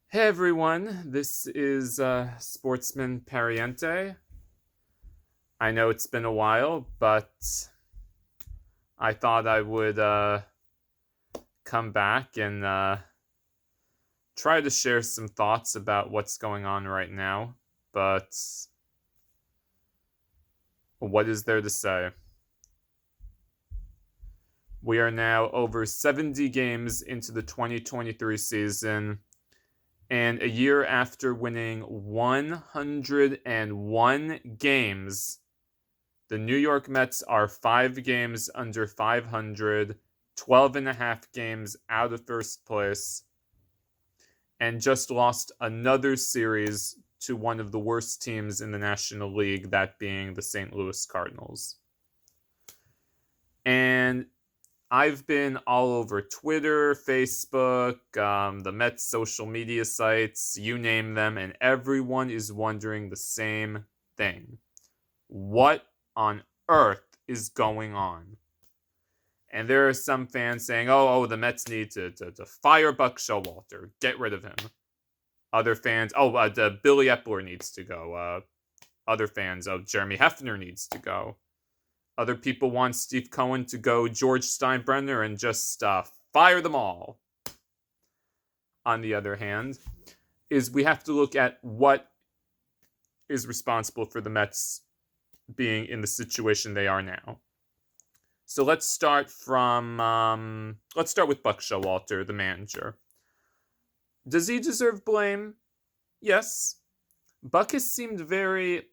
Hey everyone, this is Sportsman Pariente. I know it's been a while, but I thought I would come back and try to share some thoughts about what's going on right now. But what is there to say? We are now over 70 games into the 2023 season, and a year after winning 101 games, the New York Mets are 5 games under 500, 12 and a half games out of first place, and just lost another series to one of the worst teams in the National League, that being the St. Louis Cardinals. And I've been all over Twitter, Facebook, the Mets social media sites, you name them, and everyone is wondering the same thing. What on earth is going on? And there are some fans saying, the Mets need to fire Buck Showalter, get rid of him. Other fans, Billy Epler needs to go. Other fans, Jeremy Hefner needs to go. Other people want Steve Cohen to go George Steinbrenner and just fire them all. On the other hand, is we have to look at what is responsible for the Mets being in the situation they are now. So let's start with Buck Showalter, the manager. Does he deserve blame? Yes. Buck has seemed very,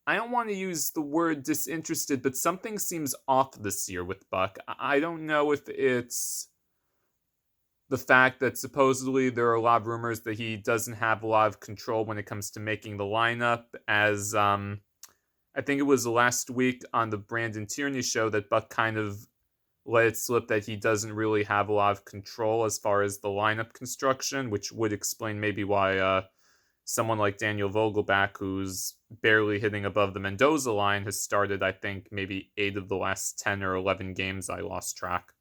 I don't want to use the word disinterested, but something seems off this year with Buck. I don't know if it's the fact that supposedly there are a lot of rumors that he doesn't have a lot of control when it comes to making the lineup, as I think it was last week on the Brandon Tierney show that Buck kind of let it slip that he doesn't really have a lot of control as far as the lineup construction, which would explain maybe why someone like Daniel Vogelback, who's barely hitting above the Mendoza line, has started, I think, maybe 8 of the last 10 or 11 games. I lost track.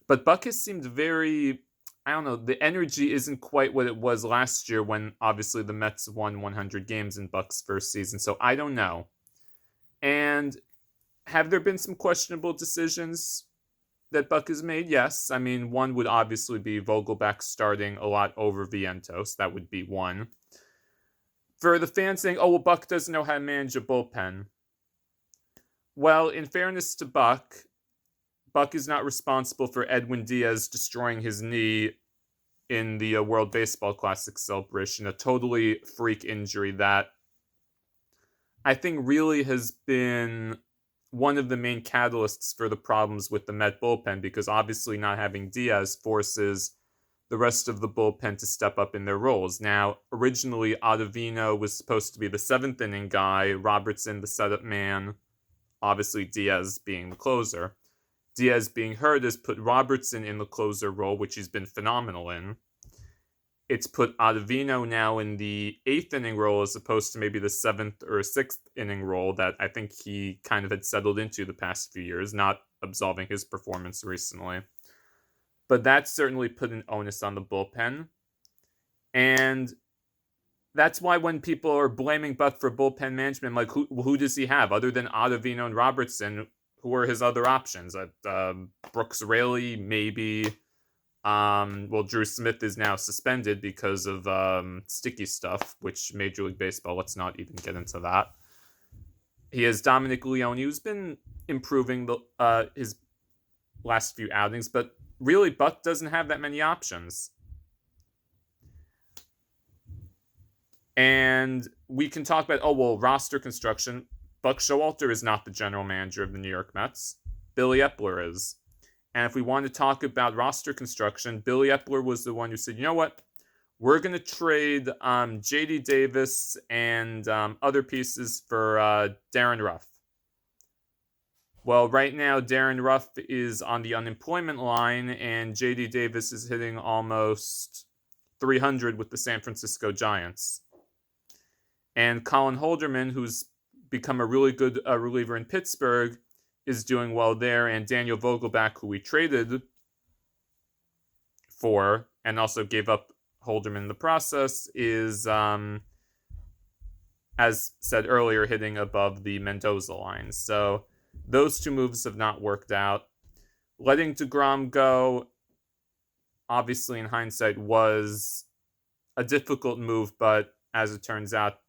But Buck has seemed very, I don't know, the energy isn't quite what it was last year when obviously the Mets won 100 games in Buck's first season. So I don't know. And have there been some questionable decisions that Buck has made? Yes. I mean, one would obviously be Vogelback starting a lot over Vientos. That would be one. For the fans saying, Buck doesn't know how to manage a bullpen. Well, in fairness to Buck is not responsible for Edwin Diaz destroying his knee in the World Baseball Classic celebration, a totally freak injury that I think really has been one of the main catalysts for the problems with the Met bullpen, because obviously not having Diaz forces the rest of the bullpen to step up in their roles. Now, originally, Ottavino was supposed to be the 7th inning guy, Robertson the setup man, obviously Diaz being the closer. Diaz being hurt has put Robertson in the closer role, which he's been phenomenal in. It's put Ottavino now in the 8th inning role as opposed to maybe the 7th or 6th inning role that I think he kind of had settled into the past few years, not absolving his performance recently. But that certainly put an onus on the bullpen. And that's why when people are blaming Buck for bullpen management, like who does he have other than Ottavino and Robertson? Who are his other options? Brooks Raley, maybe. Drew Smith is now suspended because of sticky stuff, which Major League Baseball, let's not even get into that. He has Dominic Leone, who's been improving his last few outings, but really Buck doesn't have that many options. And we can talk about, roster construction. Buck Showalter is not the general manager of the New York Mets. Billy Epler is. And if we want to talk about roster construction, Billy Epler was the one who said, you know what? We're going to trade J.D. Davis and other pieces for Darren Ruff. Well, right now, Darren Ruff is on the unemployment line, and J.D. Davis is hitting almost 300 with the San Francisco Giants. And Colin Holderman, who's become a really good reliever in Pittsburgh, is doing well there. And Daniel Vogelback, who we traded for and also gave up Holderman in the process is, as said earlier, hitting above the Mendoza line. So those two moves have not worked out. Letting DeGrom go, obviously in hindsight, was a difficult move, but as it turns out,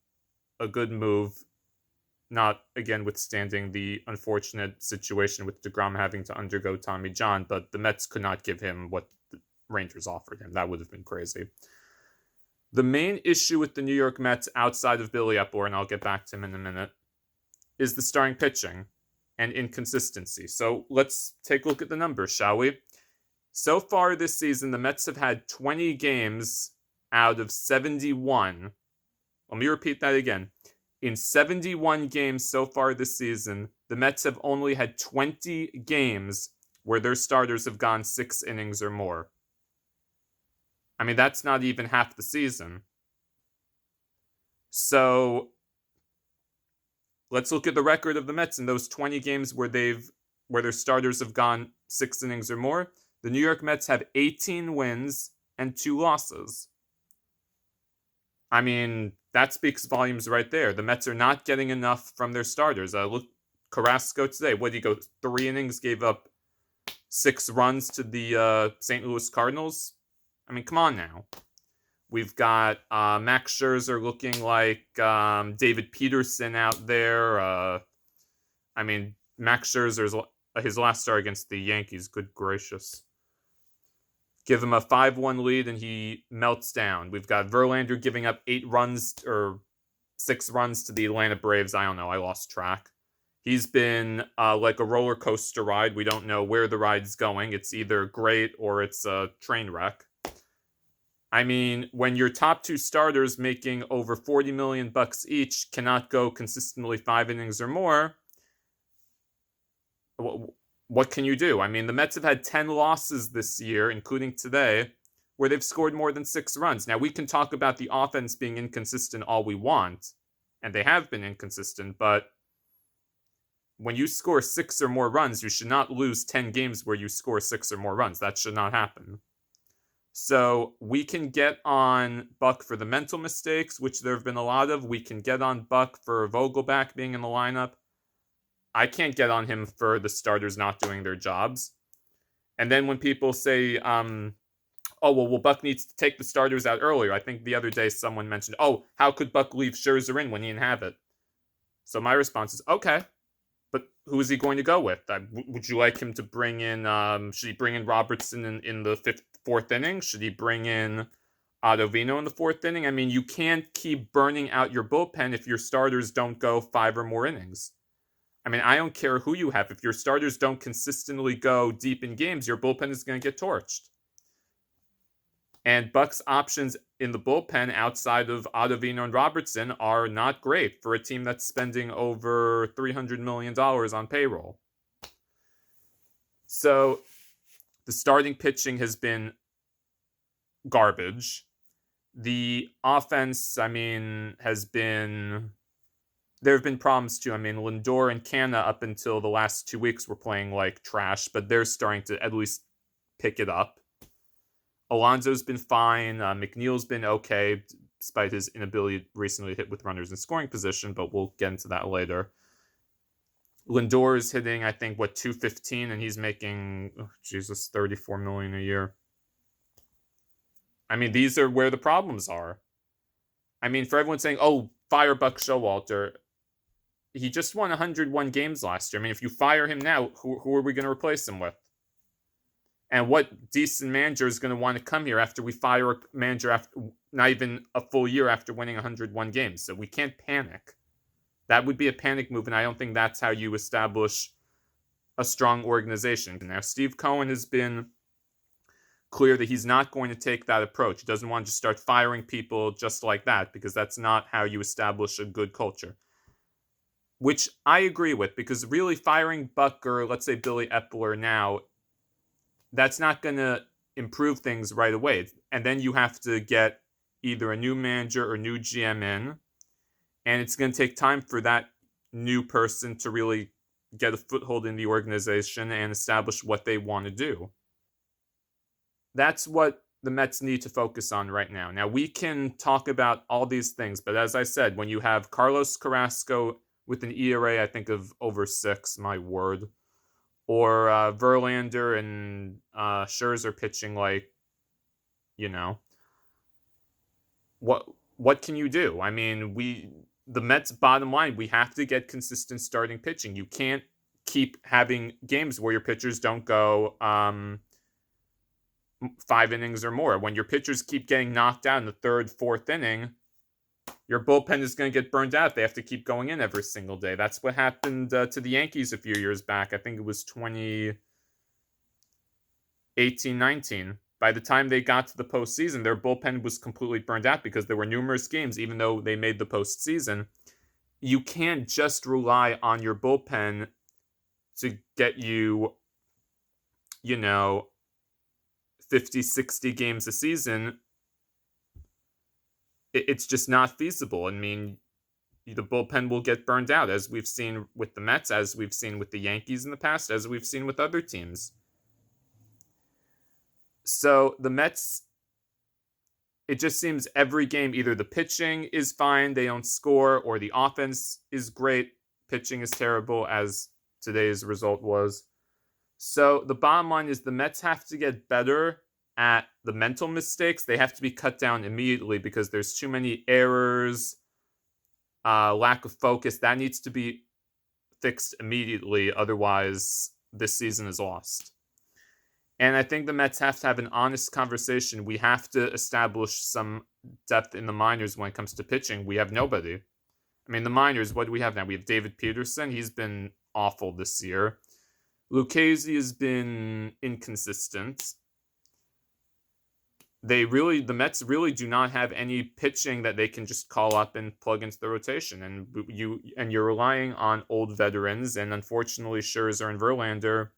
a good move, not, again, withstanding the unfortunate situation with DeGrom having to undergo Tommy John, but the Mets could not give him what the Rangers offered him. That would have been crazy. The main issue with the New York Mets, outside of Billy Eppler, and I'll get back to him in a minute, is the starting pitching and inconsistency. So let's take a look at the numbers, shall we? So far this season, the Mets have had 20 games out of 71. Let me repeat that again. In 71 games so far this season, the Mets have only had 20 games where their starters have gone 6 innings or more. I mean, that's not even half the season. So let's look at the record of the Mets in those 20 games where their starters have gone 6 innings or more. The New York Mets have 18 wins and 2 losses. I mean, that speaks volumes right there. The Mets are not getting enough from their starters. Look, Carrasco today. What did he go? 3 innings, gave up 6 runs to the St. Louis Cardinals. I mean, come on now. We've got Max Scherzer looking like David Peterson out there. I mean, Max Scherzer's his last start against the Yankees. Good gracious. Give him a 5-1 lead and he melts down. We've got Verlander giving up 8 runs or 6 runs to the Atlanta Braves. I don't know. I lost track. He's been like a roller coaster ride. We don't know where the ride's going. It's either great or it's a train wreck. I mean, when your top 2 starters making over $40 million each cannot go consistently 5 innings or more, what can you do? I mean, the Mets have had 10 losses this year, including today, where they've scored more than 6 runs. Now, we can talk about the offense being inconsistent all we want, and they have been inconsistent, but when you score 6 or more runs, you should not lose 10 games where you score 6 or more runs. That should not happen. So we can get on Buck for the mental mistakes, which there have been a lot of. We can get on Buck for Vogelback being in the lineup. I can't get on him for the starters not doing their jobs. And then when people say, well, Buck needs to take the starters out earlier. I think the other day someone mentioned, how could Buck leave Scherzer in when he didn't have it? So my response is, okay, but who is he going to go with? Would you like him to bring in, should he bring in Robertson in the 4th inning? Should he bring in Ottavino in the 4th inning? I mean, you can't keep burning out your bullpen if your starters don't go 5 or more innings. I mean, I don't care who you have. If your starters don't consistently go deep in games, your bullpen is going to get torched. And Buck's options in the bullpen outside of Ottavino and Robertson are not great for a team that's spending over $300 million on payroll. So the starting pitching has been garbage. The offense, I mean, has been... There have been problems too. I mean, Lindor and Canna up until the last 2 weeks were playing like trash, but they're starting to at least pick it up. Alonso's been fine. McNeil's been okay, despite his inability recently to hit with runners in scoring position, but we'll get into that later. Lindor is hitting, I think, $215, and he's making, $34 million a year. I mean, these are where the problems are. I mean, for everyone saying, fire Buck Showalter, he just won 101 games last year. I mean, if you fire him now, who are we going to replace him with? And what decent manager is going to want to come here after we fire a manager after not even a full year after winning 101 games? So we can't panic. That would be a panic move, and I don't think that's how you establish a strong organization. Now, Steve Cohen has been clear that he's not going to take that approach. He doesn't want to start firing people just like that, because that's not how you establish a good culture. Which I agree with, because really firing Buck or let's say Billy Eppler now, that's not going to improve things right away. And then you have to get either a new manager or new GM in, and it's going to take time for that new person to really get a foothold in the organization and establish what they want to do. That's what the Mets need to focus on right now. Now, we can talk about all these things, but as I said, when you have Carlos Carrasco with an ERA, I think, of over 6, my word, or Verlander and Scherzer pitching like, you know, what can you do? I mean, the Mets, bottom line, we have to get consistent starting pitching. You can't keep having games where your pitchers don't go 5 innings or more. When your pitchers keep getting knocked out in the 3rd, 4th inning, your bullpen is going to get burned out. They have to keep going in every single day. That's what happened to the Yankees a few years back. I think it was 2018-19. By the time they got to the postseason, their bullpen was completely burned out because there were numerous games, even though they made the postseason. You can't just rely on your bullpen to get you, 50, 60 games a season. It's just not feasible. I mean, the bullpen will get burned out, as we've seen with the Mets, as we've seen with the Yankees in the past, as we've seen with other teams. So the Mets, it just seems every game, either the pitching is fine, they don't score, or the offense is great, pitching is terrible, as today's result was. So the bottom line is the Mets have to get better at the mental mistakes. They have to be cut down immediately because there's too many errors, lack of focus. That needs to be fixed immediately. Otherwise, this season is lost. And I think the Mets have to have an honest conversation. We have to establish some depth in the minors when it comes to pitching. We have nobody. I mean, the minors, what do we have now? We have David Peterson. He's been awful this year. Lucchesi has been inconsistent. The Mets really do not have any pitching that they can just call up and plug into the rotation. And you're relying on old veterans, and unfortunately Scherzer and Verlander,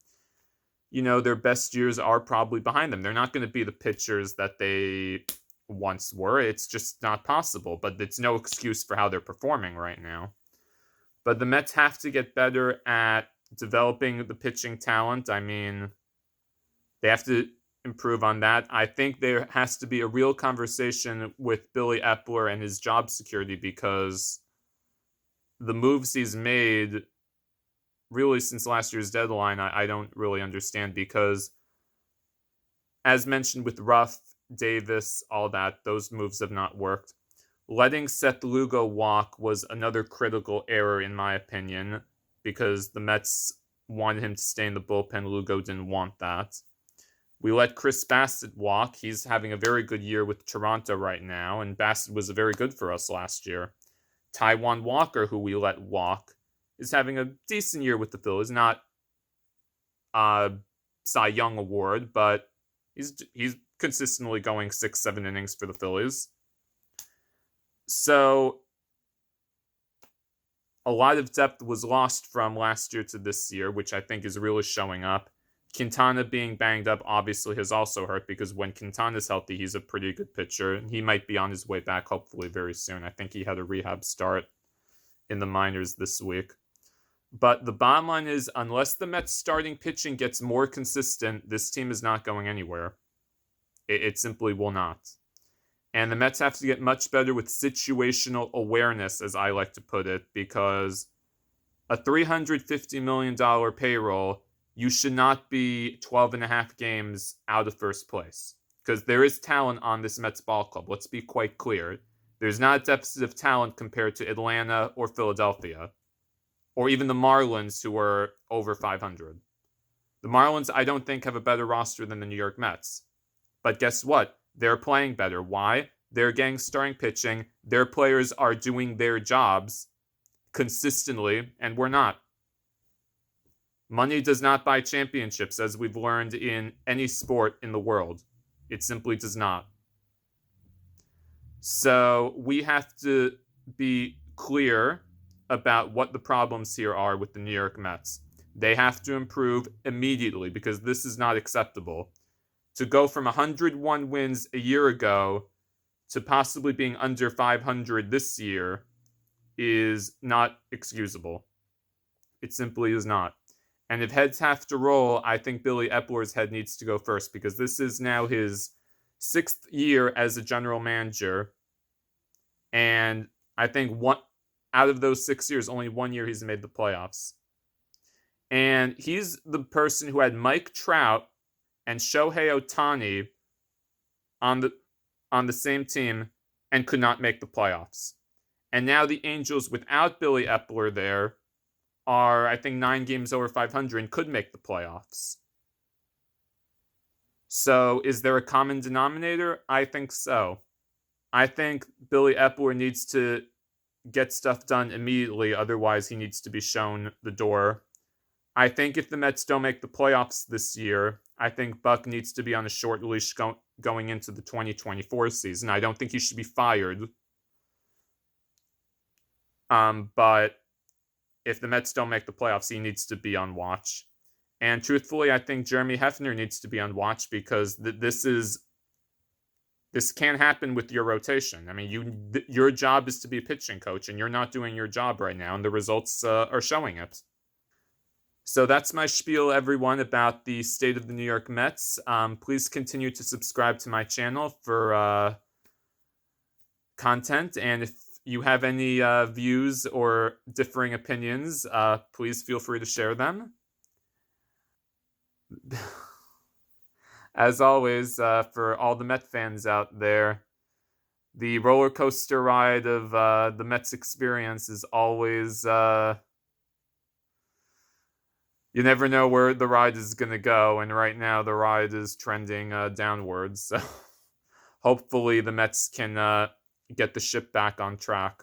their best years are probably behind them. They're not going to be the pitchers that they once were. It's just not possible, but it's no excuse for how they're performing right now. But the Mets have to get better at developing the pitching talent. I mean, they have to improve on that. I think there has to be a real conversation with Billy Epler and his job security, because the moves he's made really since last year's deadline, I don't really understand, because as mentioned with Ruff, Davis, all that, those moves have not worked. Letting Seth Lugo walk was another critical error in my opinion, because the Mets wanted him to stay in the bullpen. Lugo didn't want that. We let Chris Bassett walk. He's having a very good year with Toronto right now, and Bassett was very good for us last year. Taijuan Walker, who we let walk, is having a decent year with the Phillies. Not Cy Young award, but he's consistently going 6-7 innings for the Phillies. So a lot of depth was lost from last year to this year, which I think is really showing up. Quintana being banged up obviously has also hurt, because when Quintana's healthy, he's a pretty good pitcher. He might be on his way back, hopefully, very soon. I think he had a rehab start in the minors this week. But the bottom line is, unless the Mets starting pitching gets more consistent, this team is not going anywhere. It simply will not. And the Mets have to get much better with situational awareness, as I like to put it, because a $350 million payroll, you should not be 12 and a half games out of first place, because there is talent on this Mets ball club. Let's be quite clear. There's not a deficit of talent compared to Atlanta or Philadelphia, or even the Marlins, who are over 500. The Marlins, I don't think, have a better roster than the New York Mets. But guess what? They're playing better. Why? They're getting starting pitching. Their players are doing their jobs consistently, and we're not. Money does not buy championships, as we've learned in any sport in the world. It simply does not. So we have to be clear about what the problems here are with the New York Mets. They have to improve immediately, because this is not acceptable. To go from 101 wins a year ago to possibly being under 500 this year is not excusable. It simply is not. And if heads have to roll, I think Billy Epler's head needs to go first, because this is now his 6th year as a general manager, and I think out of those 6 years, only 1 year he's made the playoffs. And he's the person who had Mike Trout and Shohei Ohtani on the same team and could not make the playoffs. And now the Angels, without Billy Epler there, are, I think, 9 games over 500 and could make the playoffs. So is there a common denominator? I think so. I think Billy Epler needs to get stuff done immediately, otherwise he needs to be shown the door. I think if the Mets don't make the playoffs this year, I think Buck needs to be on a short leash going into the 2024 season. I don't think he should be fired. But if the Mets don't make the playoffs, he needs to be on watch. And truthfully, I think Jeremy Hefner needs to be on watch because this can't happen with your rotation. I mean, your job is to be a pitching coach, and you're not doing your job right now, and the results are showing it. So that's my spiel, everyone, about the state of the New York Mets. Please continue to subscribe to my channel for content, and if you have any views or differing opinions, please feel free to share them. As always, for all the Met fans out there, the roller coaster ride of the Mets experience is always... you never know where the ride is going to go, and right now the ride is trending downwards. So hopefully the Mets can get the ship back on track.